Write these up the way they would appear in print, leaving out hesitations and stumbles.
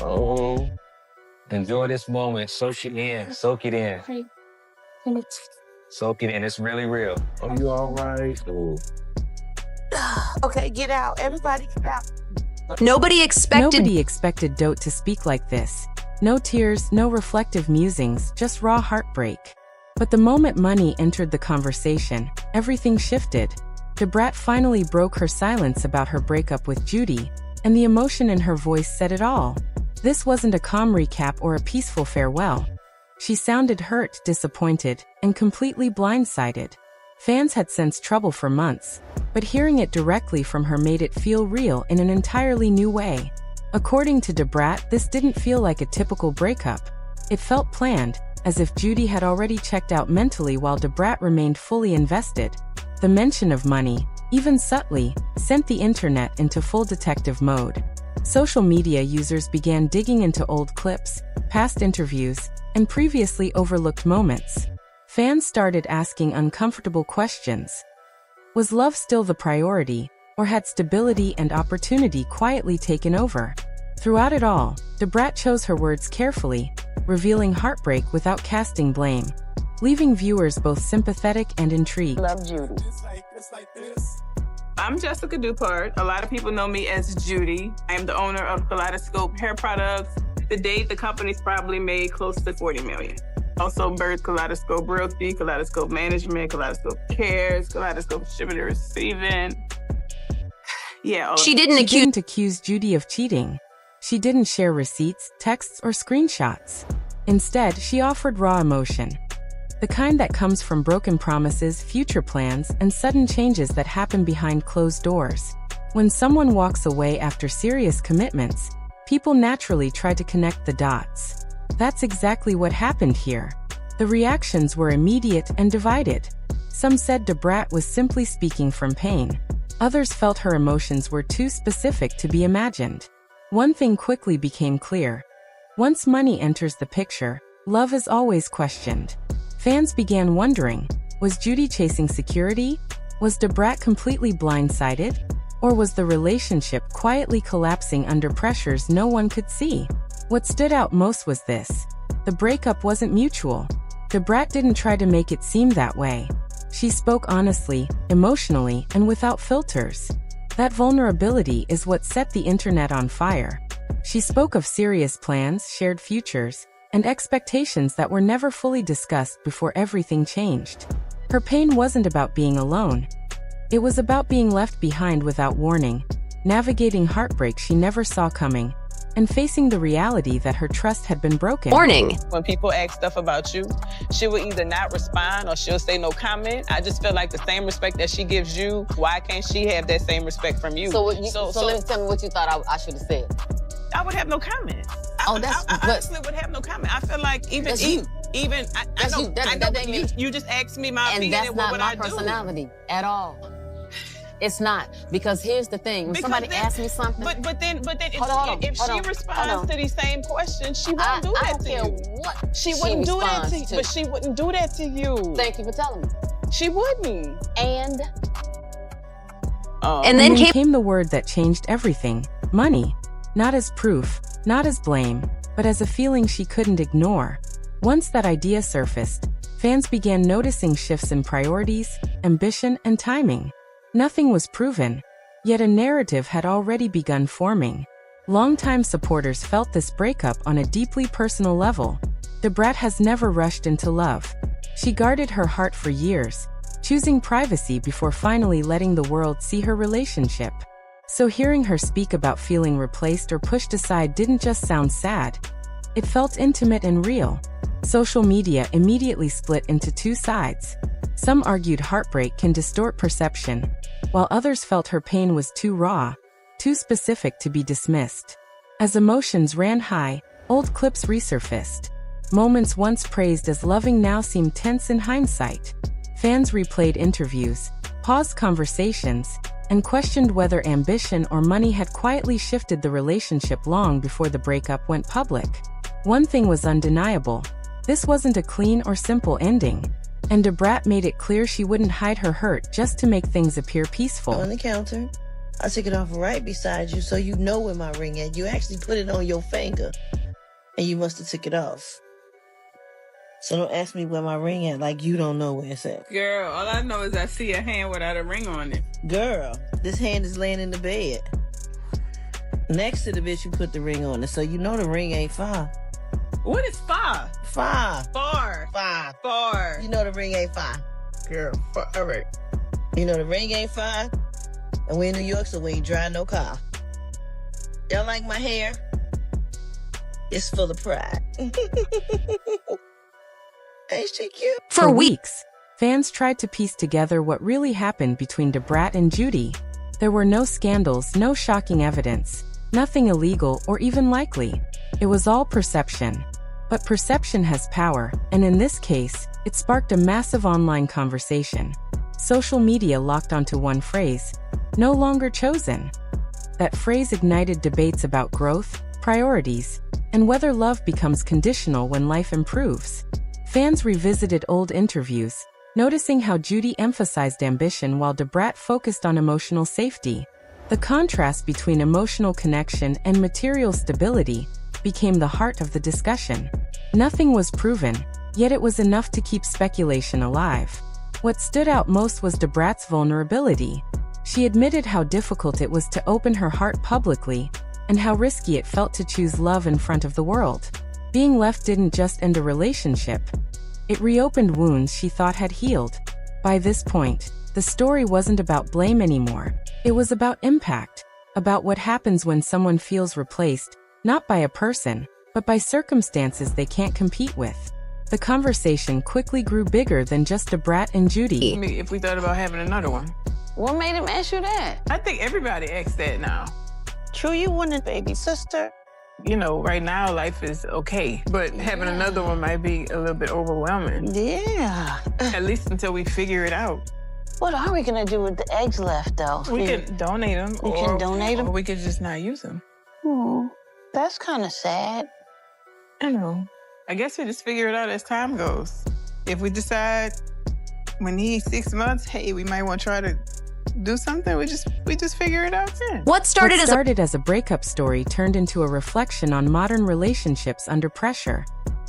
Oh, enjoy this moment. Soak it in. Soak it in. Soak it in. It's really real. Oh, you all right? Ooh. Okay, get out. Everybody get out. Nobody expected Dote to speak like this. No tears, no reflective musings, just raw heartbreak. But the moment money entered the conversation, everything shifted. Brat finally broke her silence about her breakup with Judy, and the emotion in her voice said it all. This wasn't a calm recap or a peaceful farewell. She sounded hurt, disappointed, and completely blindsided. Fans had sensed trouble for months, but hearing it directly from her made it feel real in an entirely new way. According to Brat, this didn't feel like a typical breakup. It felt planned, as if Judy had already checked out mentally while Brat remained fully invested. The mention of money, even subtly, sent the internet into full detective mode. Social media users began digging into old clips, past interviews, and previously overlooked moments. Fans started asking uncomfortable questions. Was love still the priority, or had stability and opportunity quietly taken over? Throughout it all, Brat chose her words carefully, revealing heartbreak without casting blame, leaving viewers both sympathetic and intrigued. Love Judy. I'm Jessica Dupart. A lot of people know me as Judy. I am the owner of Kaleidoscope Hair Products. To date, the company's probably made close to $40 million. Also birthed Kaleidoscope Realty, Kaleidoscope Management, Kaleidoscope Cares, Kaleidoscope Shipping and Receiving. Yeah, She didn't accuse Judy of cheating. She didn't share receipts, texts, or screenshots. Instead, she offered raw emotion. The kind that comes from broken promises, future plans, and sudden changes that happen behind closed doors. When someone walks away after serious commitments, people naturally try to connect the dots. That's exactly what happened here. The reactions were immediate and divided. Some said Brat was simply speaking from pain. Others felt her emotions were too specific to be imagined. One thing quickly became clear. Once money enters the picture, love is always questioned. Fans began wondering, was Judy chasing security? Was Brat completely blindsided? Or was the relationship quietly collapsing under pressures no one could see? What stood out most was this. The breakup wasn't mutual. Brat didn't try to make it seem that way. She spoke honestly, emotionally, and without filters. That vulnerability is what set the internet on fire. She spoke of serious plans, shared futures, and expectations that were never fully discussed before everything changed. Her pain wasn't about being alone. It was about being left behind without warning, navigating heartbreak she never saw coming, and facing the reality that her trust had been broken. Warning! When people ask stuff about you, she will either not respond or she'll say no comment. I just feel like the same respect that she gives you, why can't she have that same respect from you? So let me tell me what you thought I should have said. I would have no comment. I honestly would have no comment. I feel like I know you just asked me my opinion and and what would I do. that's not my personality at all. It's not, because here's the thing. When somebody asks me something, but then if she responds to these same questions, she won't do that to you. I don't care what she wouldn't do that to you, but she wouldn't do that to you. Thank you for telling me. She wouldn't. And then came the word that changed everything: money. Not as proof, not as blame, but as a feeling she couldn't ignore. Once that idea surfaced, fans began noticing shifts in priorities, ambition, and timing. Nothing was proven, yet a narrative had already begun forming. Longtime supporters felt this breakup on a deeply personal level. Brat has never rushed into love. She guarded her heart for years, choosing privacy before finally letting the world see her relationship. So hearing her speak about feeling replaced or pushed aside didn't just sound sad. It felt intimate and real. Social media immediately split into two sides. Some argued heartbreak can distort perception, while others felt her pain was too raw, too specific to be dismissed. As emotions ran high, old clips resurfaced. Moments once praised as loving now seemed tense in hindsight. Fans replayed interviews, paused conversations, and questioned whether ambition or money had quietly shifted the relationship long before the breakup went public. One thing was undeniable: this wasn't a clean or simple ending. And Brat made it clear she wouldn't hide her hurt just to make things appear peaceful. On the counter. I took it off right beside you so you know where my ring is. You actually put it on your finger, and you must have took it off. So don't ask me where my ring at like you don't know where it's at. Girl, all I know is I see a hand without a ring on it. Girl, this hand is laying in the bed. Next to the bitch who put the ring on it, so you know the ring ain't far. What is far? Far. Far. Far. Far. You know the ring ain't far. Girl, far. All right. You know the ring ain't far, and we in New York, so we ain't drive no car. Y'all like my hair? It's full of pride. Ain't she cute? For weeks, fans tried to piece together what really happened between Brat and Judy. There were no scandals, no shocking evidence, nothing illegal or even likely. It was all perception. But perception has power, and in this case, it sparked a massive online conversation. Social media locked onto one phrase, "no longer chosen." That phrase ignited debates about growth, priorities, and whether love becomes conditional when life improves. Fans revisited old interviews, noticing how Judy emphasized ambition while Brat focused on emotional safety. The contrast between emotional connection and material stability became the heart of the discussion. Nothing was proven, yet it was enough to keep speculation alive. What stood out most was Brat's vulnerability. She admitted how difficult it was to open her heart publicly, and how risky it felt to choose love in front of the world. Being left didn't just end a relationship. It reopened wounds she thought had healed. By this point, the story wasn't about blame anymore. It was about impact, about what happens when someone feels replaced, not by a person, but by circumstances they can't compete with. The conversation quickly grew bigger than just Brat and Judy. If we thought about having another one. What made him ask you that? I think everybody asks that now. True, you want a baby sister? You know, right now life is okay, but having another one might be a little bit overwhelming. Yeah. At least until we figure it out. What are we gonna do with the eggs left, though? We can donate them. We can donate them? Or we could just not use them. That's kind of sad. I know. I guess we just figure it out as time goes. If we decide when he's 6 months, hey, we might want to try to do something, we just figure it out then. What started as a breakup story turned into a reflection on modern relationships under pressure.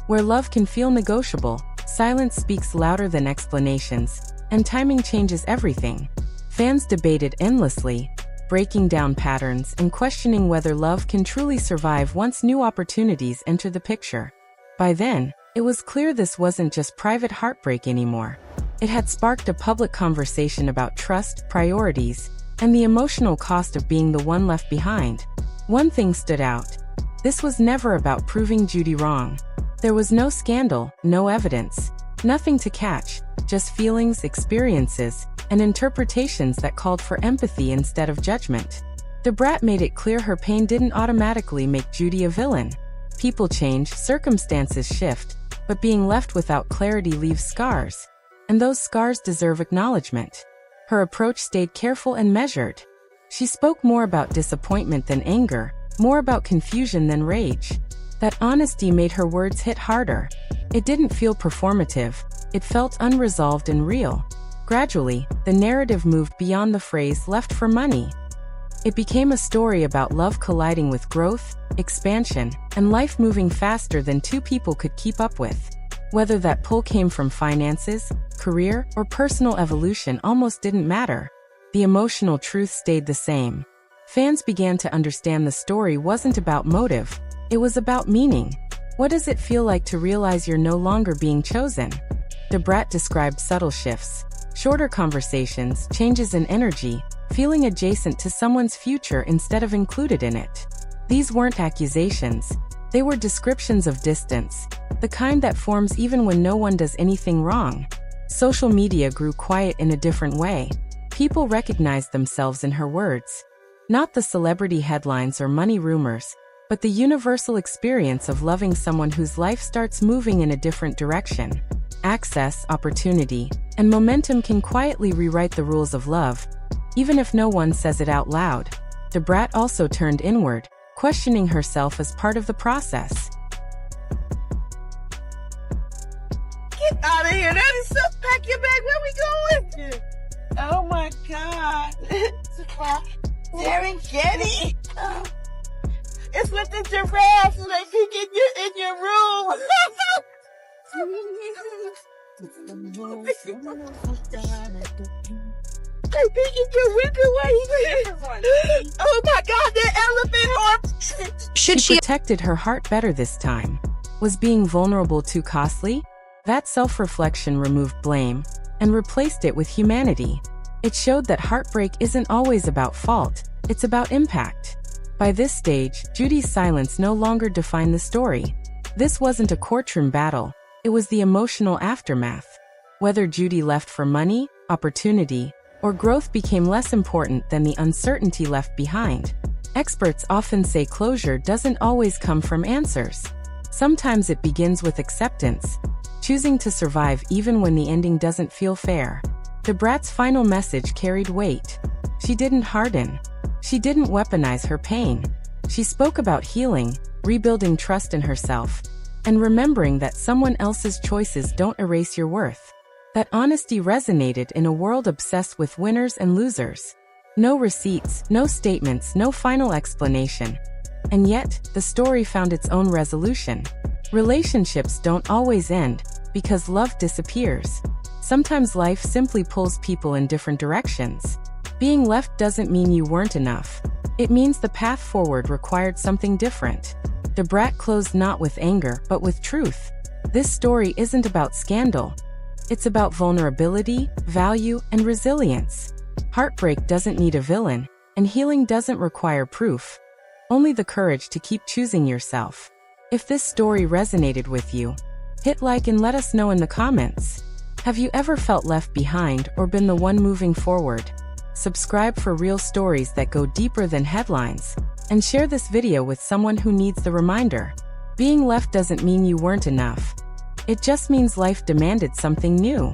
Where love can feel negotiable, silence speaks louder than explanations, and timing changes everything. Fans debated endlessly, breaking down patterns and questioning whether love can truly survive once new opportunities enter the picture. By then, it was clear this wasn't just private heartbreak anymore. It had sparked a public conversation about trust, priorities, and the emotional cost of being the one left behind. One thing stood out. This was never about proving Judy wrong. There was no scandal, no evidence, nothing to catch, just feelings, experiences, and interpretations that called for empathy instead of judgment. Brat made it clear her pain didn't automatically make Judy a villain. People change, circumstances shift, but being left without clarity leaves scars. And those scars deserve acknowledgement. Her approach stayed careful and measured. She spoke more about disappointment than anger, more about confusion than rage. That honesty made her words hit harder. It didn't feel performative, it felt unresolved and real. Gradually, the narrative moved beyond the phrase "left for money." It became a story about love colliding with growth, expansion, and life moving faster than two people could keep up with. Whether that pull came from finances, career, or personal evolution almost didn't matter. The emotional truth stayed the same. Fans began to understand the story wasn't about motive, it was about meaning. What does it feel like to realize you're no longer being chosen? Brat described subtle shifts, shorter conversations, changes in energy, feeling adjacent to someone's future instead of included in it. These weren't accusations. They were descriptions of distance, the kind that forms even when no one does anything wrong. Social media grew quiet in a different way. People recognized themselves in her words. Not the celebrity headlines or money rumors, but the universal experience of loving someone whose life starts moving in a different direction. Access, opportunity, and momentum can quietly rewrite the rules of love, even if no one says it out loud. Brat also turned inward, questioning herself as part of the process. Get out of here. That is so. Pack your bag. Where we going? Oh, my God. Serengeti. It's with the giraffes and they peek in your room. They peek in your window. Oh my God, the elephant. She protected her heart better this time. Was being vulnerable too costly? That self-reflection removed blame and replaced it with humanity. It showed that heartbreak isn't always about fault, it's about impact. By this stage, Judy's silence no longer defined the story. This wasn't a courtroom battle, it was the emotional aftermath. Whether Judy left for money, opportunity, or growth became less important than the uncertainty left behind. Experts often say closure doesn't always come from answers. Sometimes it begins with acceptance, choosing to survive even when the ending doesn't feel fair. The Brat's final message carried weight. She didn't harden. She didn't weaponize her pain. She spoke about healing, rebuilding trust in herself, and remembering that someone else's choices don't erase your worth. That honesty resonated in a world obsessed with winners and losers. No receipts, no statements, no final explanation. And yet, the story found its own resolution. Relationships don't always end because love disappears. Sometimes life simply pulls people in different directions. Being left doesn't mean you weren't enough. It means the path forward required something different. The Brat closed not with anger, but with truth. This story isn't about scandal. It's about vulnerability, value, and resilience. Heartbreak doesn't need a villain, and healing doesn't require proof. Only the courage to keep choosing yourself. If this story resonated with you, hit like and let us know in the comments. Have you ever felt left behind or been the one moving forward? Subscribe for real stories that go deeper than headlines, and share this video with someone who needs the reminder. Being left doesn't mean you weren't enough. It just means life demanded something new.